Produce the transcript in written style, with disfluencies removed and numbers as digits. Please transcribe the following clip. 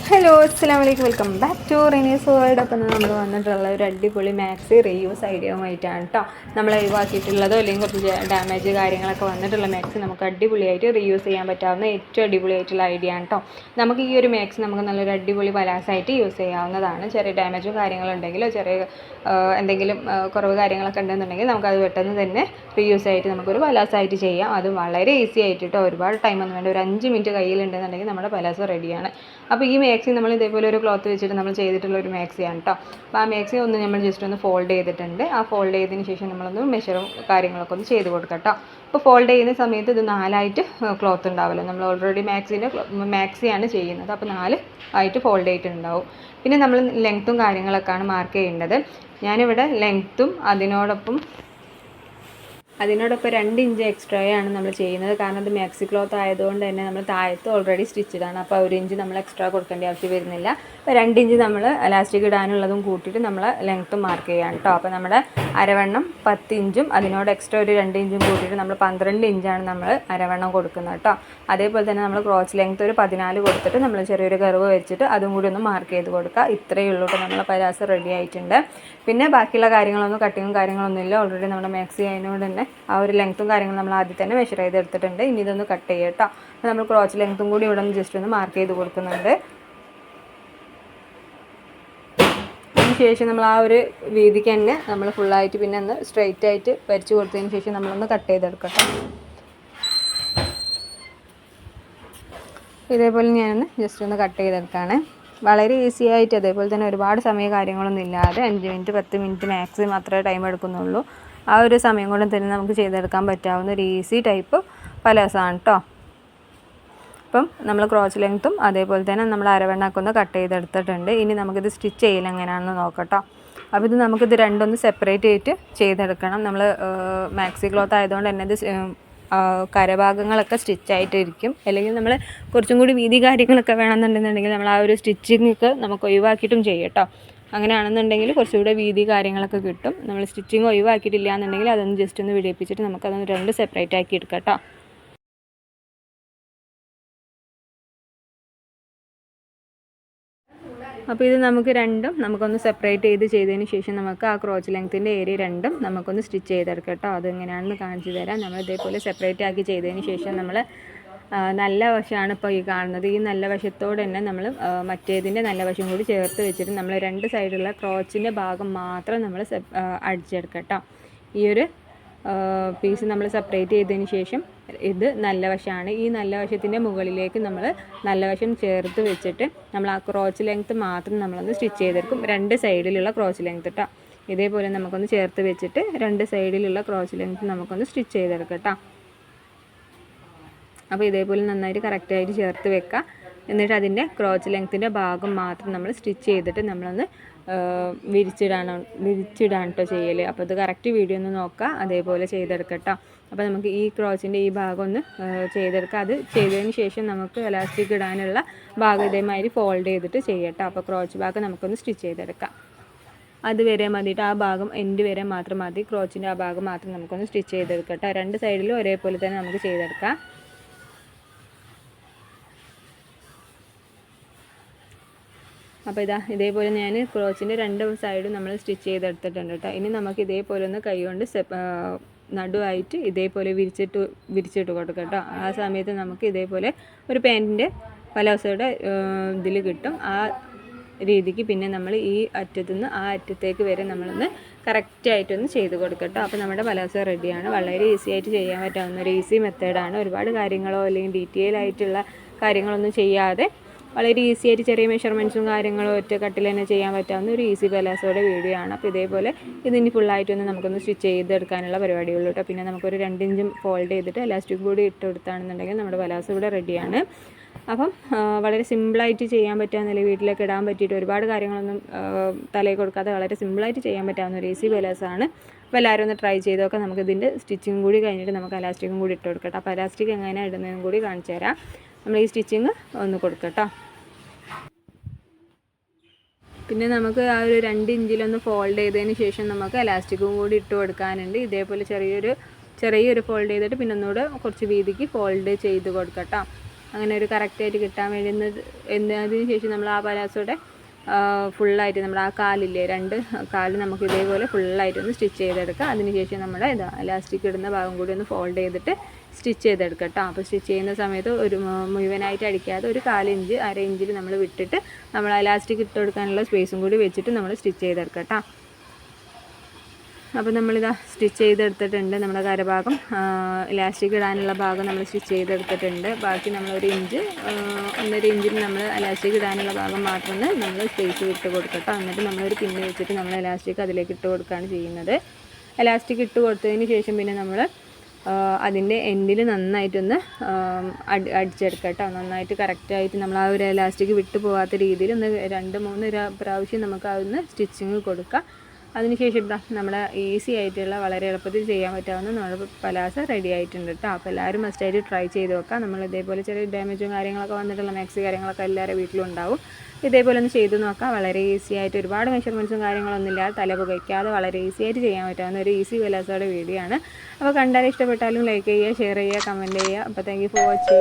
Hello അസ്സലാമു അലൈക്കും, welcome back to Renees world. അപ്പം നമ്മൾ വന്നിട്ടുള്ള ഒരു അടിപൊളി മാക്സി റീയൂസ് ഐഡിയയുമായിട്ടാണ് കേട്ടോ. നമ്മൾ ഒഴിവാക്കിയിട്ടുള്ളതോ അല്ലെങ്കിൽ കുറച്ച് ഡാമേജ് കാര്യങ്ങളൊക്കെ വന്നിട്ടുള്ള മാക്സി നമുക്ക് അടിപൊളിയായിട്ട് റീയൂസ് ചെയ്യാൻ പറ്റാവുന്ന ഏറ്റവും അടിപൊളിയായിട്ടുള്ള ഐഡിയ ആണ് കേട്ടോ. നമുക്ക് ഈ ഒരു മാക്സി നമുക്ക് നല്ലൊരു അടിപൊളി പലാസായിട്ട് യൂസ് ചെയ്യാവുന്നതാണ്. ചെറിയ ഡാമേജും കാര്യങ്ങളുണ്ടെങ്കിലോ ചെറിയ എന്തെങ്കിലും കുറവ് കാര്യങ്ങളൊക്കെ ഉണ്ടെന്നുണ്ടെങ്കിൽ നമുക്കത് പെട്ടെന്ന് തന്നെ റീയൂസ് ആയിട്ട് നമുക്കൊരു പലാസായിട്ട് ചെയ്യാം. അത് വളരെ ഈസി ആയിട്ട് കേട്ടോ. ഒരുപാട് ടൈമൊന്നും വേണ്ട, ഒരു 5 മിനിറ്റ് കയ്യിലുണ്ടെന്നുണ്ടെങ്കിൽ നമ്മുടെ പലാസ റെഡിയാണ്. അപ്പോൾ ഈ മാക്സി നമ്മൾ ഇതേപോലെ ഒരു ക്ലോത്ത് വെച്ചിട്ട് നമ്മൾ ചെയ്തിട്ടുള്ള ഒരു മാക്സിയാണ് കേട്ടോ. അപ്പോൾ ആ മാക്സി ഒന്ന് നമ്മൾ ജസ്റ്റ് ഒന്ന് ഫോൾഡ് ചെയ്തിട്ടുണ്ട്. ആ ഫോൾഡ് ചെയ്തതിന് ശേഷം നമ്മളൊന്ന് മെഷറും കാര്യങ്ങളൊക്കെ ഒന്ന് ചെയ്ത് കൊടുക്കാം കേട്ടോ. അപ്പോൾ ഫോൾഡ് ചെയ്യുന്ന സമയത്ത് ഇത് 4ആയിട്ട് ക്ലോത്ത് ഉണ്ടാവുമല്ലോ. നമ്മൾ ഓൾറെഡി മാക്സിയാണ് ചെയ്യുന്നത്. അപ്പോൾ 4 ആയിട്ട് ഫോൾഡ് ചെയ്തിട്ടുണ്ടാവും. പിന്നെ നമ്മൾ ലെങ്ത്തും കാര്യങ്ങളൊക്കെയാണ് മാർക്ക് ചെയ്യേണ്ടത്. ഞാനിവിടെ ലെങ്ത്തും അതിനോടൊപ്പം 2 ഇഞ്ച് എക്സ്ട്രായാണ് നമ്മൾ ചെയ്യുന്നത്. കാരണം അത് മാക്സി ക്ലോത്ത് ആയതുകൊണ്ട് തന്നെ നമ്മൾ താഴത്ത് ഓൾറെഡി സ്റ്റിച്ചഡാണ്. അപ്പോൾ 1 ഇഞ്ച് നമ്മൾ എക്സ്ട്രാ കൊടുക്കേണ്ട ആവശ്യം വരുന്നില്ല. അപ്പോൾ 2 ഇഞ്ച് നമ്മൾ എലാസ്റ്റിക് ഇടാനുള്ളതും കൂട്ടിയിട്ട് നമ്മൾ ലെങ്ത്തും മാർക്ക് ചെയ്യാം കേട്ടോ. അപ്പോൾ നമ്മുടെ അരവണ്ണം 10 ഇഞ്ചും അതിനോട് എക്സ്ട്രാ ഒരു 2 ഇഞ്ചും കൂട്ടിയിട്ട് നമ്മൾ 12 ഇഞ്ചാണ് നമ്മൾ അരവണ്ണം കൊടുക്കുന്നത് കേട്ടോ. അതേപോലെ തന്നെ നമ്മൾ ക്രോച്ച് ലെങ്ത്ത് ഒരു 14 കൊടുത്തിട്ട് നമ്മൾ ചെറിയൊരു കർവ് വെച്ചിട്ട് അതും കൂടി ഒന്ന് മാർക്ക് ചെയ്ത് കൊടുക്കുക. ഇത്രയേ ഉള്ളൂ കേട്ടോ. നമ്മളെ പലാസ റെഡി ആയിട്ടുണ്ട്. പിന്നെ ബാക്കിയുള്ള കാര്യങ്ങളൊന്നും കട്ടിങ്ങും കാര്യങ്ങളൊന്നും ഇല്ല. ഓൾറെഡി നമ്മുടെ മാക്സി ആയതുകൊണ്ട് തന്നെ ആ ഒരു ലെങ്ത്തും കാര്യങ്ങളും നമ്മൾ ആദ്യം തന്നെ മെഷർ ചെയ്തെടുത്തിട്ടുണ്ട്. ഇനി ഇതൊന്ന് കട്ട് ചെയ്യാം കേട്ടോ. അപ്പോൾ നമ്മൾ ക്രോച്ച് ലെങ്ത്തും കൂടി ഇവിടെ ഒന്ന് ജസ്റ്റ് ഒന്ന് മാർക്ക് ചെയ്ത് കൊടുക്കുന്നുണ്ട്. അതിനുശേഷം നമ്മൾ ആ ഒരു വീതിക്ക് തന്നെ നമ്മൾ ഫുള്ളായിട്ട് പിന്നെ ഒന്ന് സ്ട്രെയിറ്റ് ആയിട്ട് വരച്ച് കൊടുത്തതിന് ശേഷം നമ്മളൊന്ന് കട്ട് ചെയ്തെടുക്കട്ടോ. ഇതേപോലെ ഞാനൊന്ന് ജസ്റ്റ് ഒന്ന് കട്ട് ചെയ്തെടുക്കുകയാണ്. വളരെ ഈസി ആയിട്ട്, അതേപോലെ തന്നെ ഒരുപാട് സമയ കാര്യങ്ങളൊന്നും ഇല്ലാതെ 5 മിനിറ്റ് 10 മിനിറ്റ് മാക്സിമം മാത്രമേ ടൈം എടുക്കുന്നുള്ളൂ. ആ ഒരു സമയം കൊണ്ട് തന്നെ നമുക്ക് ചെയ്തെടുക്കാൻ പറ്റാവുന്ന ഒരു ഈസി ടൈപ്പ് പലാസാണ് കേട്ടോ. അപ്പം നമ്മൾ ക്രോച്ച് ലെങ്ത്തും അതേപോലെ തന്നെ നമ്മൾ അരവണ്ണൊക്കെ ഒന്ന് കട്ട് ചെയ്തെടുത്തിട്ടുണ്ട്. ഇനി നമുക്കിത് സ്റ്റിച്ച് ചെയ്യൽ എങ്ങനെയാണെന്ന് നോക്കട്ടോ. അപ്പോൾ ഇത് നമുക്കിത് രണ്ടൊന്ന് സെപ്പറേറ്റ് ആയിട്ട് ചെയ്തെടുക്കണം. നമ്മൾ മാക്സി ക്ലോത്ത് ആയതുകൊണ്ട് തന്നെ ഇത് കരഭാഗങ്ങളൊക്കെ സ്റ്റിച്ചായിട്ടിരിക്കും. അല്ലെങ്കിൽ നമ്മൾ കുറച്ചും കൂടി വീതി കാര്യങ്ങളൊക്കെ വേണമെന്നുണ്ടെന്നുണ്ടെങ്കിൽ നമ്മൾ ആ ഒരു സ്റ്റിച്ചിങ്ങൊക്കെ നമുക്ക് ഒഴിവാക്കിയിട്ടും ചെയ്യും കേട്ടോ. അങ്ങനെയാണെന്നുണ്ടെങ്കിൽ കുറച്ചുകൂടെ വീതി കാര്യങ്ങളൊക്കെ കിട്ടും. നമ്മൾ സ്റ്റിച്ചിങ് ഒഴിവാക്കിയിട്ടില്ല എന്നുണ്ടെങ്കിൽ അതൊന്ന് ജസ്റ്റ് ഒന്ന് വിടിപ്പിച്ചിട്ട് നമുക്കതൊന്ന് 2 സെപ്പറേറ്റ് ആക്കി എടുക്കാം കേട്ടോ. അപ്പോൾ ഇത് നമുക്ക് രണ്ടും നമുക്കൊന്ന് സെപ്പറേറ്റ് ചെയ്തതിന് ശേഷം നമുക്ക് ആ ക്രോച്ച് ലെങ്ത്തിൻ്റെ ഏരിയ രണ്ടും നമുക്കൊന്ന് സ്റ്റിച്ച് ചെയ്തെടുക്കാം കേട്ടോ. അതെങ്ങനെയാണെന്ന് കാണിച്ചു തരാം. നമ്മൾ ഇതേപോലെ സെപ്പറേറ്റ് ആക്കി ചെയ്തതിന് ശേഷം നമ്മൾ നല്ല വശമാണ് ഇപ്പോൾ ഈ കാണുന്നത്. ഈ നല്ല വശത്തോട് തന്നെ നമ്മൾ മറ്റേതിൻ്റെ നല്ല വശം കൂടി ചേർത്ത് വെച്ചിട്ട് നമ്മൾ 2 സൈഡുള്ള ക്രോച്ചിൻ്റെ ഭാഗം മാത്രം നമ്മൾ അടിച്ചെടുക്കാം കേട്ടോ. ഈ ഒരു പീസ് നമ്മൾ സെപ്പറേറ്റ് ചെയ്തതിന് ശേഷം ഇത് നല്ല വശമാണ്. ഈ നല്ല വശത്തിൻ്റെ മുകളിലേക്ക് നമ്മൾ നല്ല വശം ചേർത്ത് വെച്ചിട്ട് നമ്മൾ ആ ക്രോച്ച് ലെങ്ത്ത് മാത്രം നമ്മളൊന്ന് സ്റ്റിച്ച് ചെയ്തെടുക്കും. 2 സൈഡിലുള്ള ക്രോച്ച് ലെങ്ത്ത് കേട്ടോ. ഇതേപോലെ നമുക്കൊന്ന് ചേർത്ത് വെച്ചിട്ട് 2 സൈഡിലുള്ള ക്രോച്ച് ലെങ്ത്ത് നമുക്കൊന്ന് സ്റ്റിച്ച് ചെയ്തെടുക്കാം കേട്ടോ. അപ്പോൾ ഇതേപോലെ നന്നായിട്ട് കറക്റ്റായിട്ട് ചേർത്ത് വെക്കുക. എന്നിട്ട് അതിൻ്റെ ക്രോച്ച് ലെങ്ത്തിൻ്റെ ഭാഗം മാത്രം നമ്മൾ സ്റ്റിച്ച് ചെയ്തിട്ട് നമ്മളൊന്ന് വിരിച്ചിടാൻ കേട്ടോ ചെയ്യൽ. അപ്പോൾ ഇത് കറക്റ്റ് വീഡിയോ ഒന്ന് നോക്കുക, അതേപോലെ ചെയ്തെടുക്കട്ടോ. അപ്പോൾ നമുക്ക് ഈ ക്രോച്ചിൻ്റെ ഈ ഭാഗം ഒന്ന് ചെയ്തെടുക്കുക. അത് ചെയ്തതിന് ശേഷം നമുക്ക് എലാസ്റ്റിക് ഇടാനുള്ള ഭാഗം ഇതേമാതിരി ഫോൾഡ് ചെയ്തിട്ട് ചെയ്യട്ടോ. അപ്പോൾ ക്രോച്ച് ഭാഗം നമുക്കൊന്ന് സ്റ്റിച്ച് ചെയ്തെടുക്കാം. അതുവരെ മതിയിട്ട് ആ ഭാഗം എൻഡ് വരെ മാത്രം മതി. ക്രോച്ചിൻ്റെ ആ ഭാഗം മാത്രം നമുക്കൊന്ന് സ്റ്റിച്ച് ചെയ്തെടുക്കട്ടോ. 2 സൈഡിലും ഒരേപോലെ തന്നെ നമുക്ക് ചെയ്തെടുക്കാം. അപ്പോൾ ഇതേപോലെ ഞാൻ ക്രോച്ചിൻ്റെ 2 സൈഡും നമ്മൾ സ്റ്റിച്ച് ചെയ്തെടുത്തിട്ടുണ്ട് കേട്ടോ. ഇനി നമുക്ക് ഇതേപോലെ ഒന്ന് കൈ കൊണ്ട് നടുവായിട്ട് ഇതേപോലെ വിരിച്ചിട്ട് കൊടുക്കാം കേട്ടോ. ആ സമയത്ത് നമുക്ക് ഇതേപോലെ ഒരു പാൻറ്റിൻ്റെ പലാസോയുടെ ഇതിൽ കിട്ടും. ആ രീതിക്ക് പിന്നെ നമ്മൾ ഈ അറ്റത്തു നിന്ന് ആ അറ്റത്തേക്ക് വരെ നമ്മളൊന്ന് കറക്റ്റായിട്ടൊന്ന് ചെയ്ത് കൊടുക്കട്ടോ. അപ്പോൾ നമ്മുടെ പലാസോ റെഡിയാണ്. വളരെ ഈസി ആയിട്ട് ചെയ്യാൻ പറ്റാവുന്ന ഒരു ഈസി മെത്തേഡാണ്. ഒരുപാട് കാര്യങ്ങളോ അല്ലെങ്കിൽ ഡീറ്റെയിൽ ആയിട്ടുള്ള കാര്യങ്ങളൊന്നും ചെയ്യാതെ വളരെ ഈസി ആയിട്ട് ചെറിയ മെഷർമെൻറ്റ്സും കാര്യങ്ങളും ഒറ്റ കട്ടിൽ തന്നെ ചെയ്യാൻ പറ്റാവുന്ന ഒരു ഈസി പലാസോയുടെ വീഡിയോ ആണ്. അപ്പോൾ ഇതേപോലെ ഇതിന് ഫുള്ളായിട്ടൊന്ന് നമുക്കൊന്ന് സ്റ്റിച്ച് ചെയ്തെടുക്കാനുള്ള പരിപാടിയുള്ളൂ കേട്ടോ. പിന്നെ നമുക്കൊരു 2 ഇഞ്ചും ഫോൾഡ് ചെയ്തിട്ട് എലാസ്റ്റിക് കൂടി ഇട്ട് കൊടുത്താണെന്നുണ്ടെങ്കിൽ നമ്മുടെ പലാസോ ഇവിടെ റെഡിയാണ്. അപ്പം വളരെ സിമ്പിളായിട്ട് ചെയ്യാൻ പറ്റാവുന്ന, വീട്ടിലേക്ക് ഇടാൻ പറ്റിയിട്ട് ഒരുപാട് കാര്യങ്ങളൊന്നും തലയിൽ കൊടുക്കാതെ വളരെ സിമ്പിളായിട്ട് ചെയ്യാൻ പറ്റാവുന്ന ഒരു ഈസി പലാസാണ്. അപ്പോൾ എല്ലാവരും ഒന്ന് ട്രൈ ചെയ്തൊക്കെ നമുക്ക് ഇതിൻ്റെ സ്റ്റിച്ചിങ് കൂടി കഴിഞ്ഞിട്ട് നമുക്ക് എലാസ്റ്റിക്കും കൂടി ഇട്ട് കൊടുക്കട്ടോ. അപ്പോൾ എലാസ്റ്റിക് എങ്ങനെയാണ് ഇടുന്നതെന്നും കൂടി കാണിച്ചു തരാം. നമ്മൾ ഈ സ്റ്റിച്ചിങ് ഒന്ന് കൊടുക്കട്ടോ. പിന്നെ നമുക്ക് ആ ഒരു 2 ഇഞ്ചിലൊന്ന് ഫോൾഡ് ചെയ്തതിന് ശേഷം നമുക്ക് എലാസ്റ്റിക്കും കൂടി ഇട്ട് കൊടുക്കാനുണ്ട്. ഇതേപോലെ ചെറിയൊരു ഫോൾഡ് ചെയ്തിട്ട് പിന്നെ ഒന്നുകൂടെ കുറച്ച് വീതിക്ക് ഫോൾഡ് ചെയ്ത് കൊടുക്കട്ടോ. അങ്ങനെ ഒരു കറക്റ്റായിട്ട് കിട്ടാൻ വേണ്ടി അതിന് ശേഷം നമ്മൾ ആ പലാസോടെ ഫുള്ളായിട്ട് നമ്മൾ ആ കാലില്ലേ, 2 കാല് നമുക്ക് ഇതേപോലെ ഫുള്ളായിട്ടൊന്ന് സ്റ്റിച്ച് ചെയ്തെടുക്കുക. അതിനുശേഷം നമ്മുടെ ഇലാസ്റ്റിക് ഇടുന്ന ഭാഗം കൂടി ഒന്ന് ഫോൾഡ് ചെയ്തിട്ട് സ്റ്റിച്ച് ചെയ്തെടുക്കുക കേട്ടോ. അപ്പോൾ സ്റ്റിച്ച് ചെയ്യുന്ന സമയത്ത് ഒരു മുഴുവനായിട്ട് അടിക്കാതെ ഒരു 1/4 ഇഞ്ച് 1/2 ഇഞ്ചിൽ നമ്മൾ വിട്ടിട്ട് നമ്മൾ ഇലാസ്റ്റിക് ഇട്ട് കൊടുക്കാനുള്ള സ്പേസും കൂടി വെച്ചിട്ട് നമ്മൾ സ്റ്റിച്ച് ചെയ്തെടുക്കുക കേട്ടോ. അപ്പോൾ നമ്മളിതാ സ്റ്റിച്ച് ചെയ്തെടുത്തിട്ടുണ്ട്. നമ്മുടെ കരഭാഗം ഇലാസ്റ്റിക് ഇടാനുള്ള ഭാഗം നമ്മൾ സ്റ്റിച്ച് ചെയ്തെടുത്തിട്ടുണ്ട്. ബാക്കി നമ്മളൊരു ഇഞ്ച് 1.5 ഇഞ്ചിൽ നമ്മൾ ഇലാസ്റ്റിക് ഇടാനുള്ള ഭാഗം മാത്രം നമ്മൾ സ്പേസ് വിട്ട് കൊടുക്കട്ടോ. എന്നിട്ട് നമ്മളൊരു പിന്ന് വെച്ചിട്ട് നമ്മൾ ഇലാസ്റ്റിക് അതിലേക്ക് ഇട്ട് കൊടുക്കുകയാണ് ചെയ്യുന്നത്. ഇലാസ്റ്റിക് ഇട്ട് കൊടുത്തതിന് ശേഷം പിന്നെ നമ്മൾ അതിൻ്റെ എൻഡിൽ നന്നായിട്ടൊന്ന് അടിച്ചെടുക്കുക കേട്ടോ. നന്നായിട്ട് കറക്റ്റായിട്ട് നമ്മൾ ആ ഒരു ഇലാസ്റ്റിക് വിട്ടു പോകാത്ത രീതിയിൽ ഒന്ന് 2-3 പ്രാവശ്യം നമുക്ക് അതൊന്ന് സ്റ്റിച്ചിങ് കൊടുക്കുക. അതിനുശേഷം ഇതാ നമ്മുടെ ഈസി ആയിട്ടുള്ള വളരെ എളുപ്പത്തിൽ ചെയ്യാൻ പറ്റാവുന്ന നമ്മുടെ പലാസ റെഡി ആയിട്ടുണ്ട് കേട്ടോ. അപ്പോൾ എല്ലാവരും മസ്റ്റായിട്ട് ട്രൈ ചെയ്ത് നോക്കാം. നമ്മൾ ഇതേപോലെ ചെറിയ ഡാമേജും കാര്യങ്ങളൊക്കെ വന്നിട്ടുള്ള മാക്സി കാര്യങ്ങളൊക്കെ എല്ലാവരുടെ വീട്ടിലും ഉണ്ടാവും. ഇതേപോലെ ഒന്ന് ചെയ്ത് നോക്കാം. വളരെ ഈസി ആയിട്ട് ഒരുപാട് മെഷർമെൻറ്റ്സും കാര്യങ്ങളൊന്നും ഇല്ലാതെ തല പുകയ്ക്കാതെ വളരെ ഈസി ആയിട്ട് ചെയ്യാൻ പറ്റാവുന്ന ഒരു ഈസി പലാസയുടെ വീഡിയോ ആണ്. അപ്പോൾ കണ്ടാൽ ഇഷ്ടപ്പെട്ടാലും ലൈക്ക് ചെയ്യുക, ഷെയർ ചെയ്യുക, കമൻറ്റ് ചെയ്യുക. അപ്പോൾ താങ്ക് യു ഫോർ വാച്ചിങ്.